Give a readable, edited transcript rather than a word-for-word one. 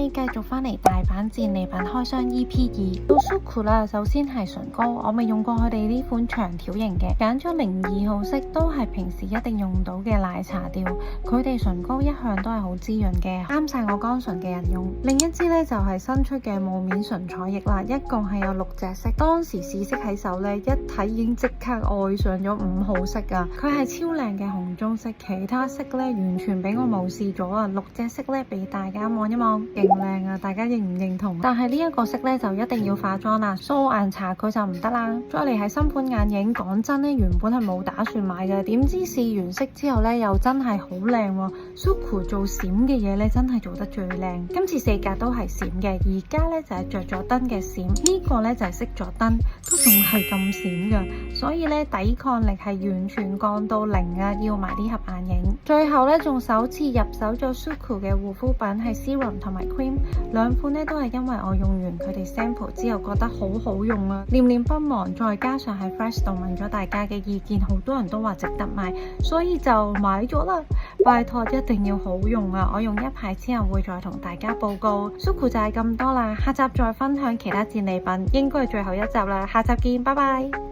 繼續翻嚟大阪戰利品開箱 EP2 到 Suqqu 啦。首先係唇膏，我未用過佢哋呢款長條型嘅，揀咗02號色，都係平時一定用到嘅奶茶調。佢哋唇膏一向都係好滋潤嘅，啱晒我乾唇嘅人用。另一支呢，就係新出嘅霧面唇彩液啦，一共係有6隻色。當時試色喺手呢，一睇已經即刻愛上咗5號色啊！佢係超靚嘅紅棕色，其他色呢完全俾我無視咗啊！6隻色呢俾大家望一望，勁靚啊！大家認唔認同？但係呢一個色呢，就一定要化妝啦，素顏搽佢就唔得啦。再嚟係新款眼影，講真呢，原本係冇打算買嘅，點知試完色之後呢，又真係好靚喎。Suqqu 做閃嘅嘢呢，真係做得最靚。今次4格都係閃嘅，而家呢，就係着咗燈嘅閃，呢個呢，就係熄咗燈都仲係咁閃噶，所以呢，抵抗力係完全降到0啊！要買呢盒眼影。最後呢，仲首次入手咗 Suqqu 嘅護膚品係 serum 同埋 cream， 兩款呢，都係因為我用完佢哋 sample 之後覺得好好用啊，念念不忘。再加上喺 Fresh 度問咗大家嘅意見，好多人都話值得買，所以就買咗啦。拜託一定要好用啊！我用一排之後會再同大家報告。Suqqu 就係咁多啦，下集再分享其他戰利品，應該係最後一集啦。下集見，拜拜。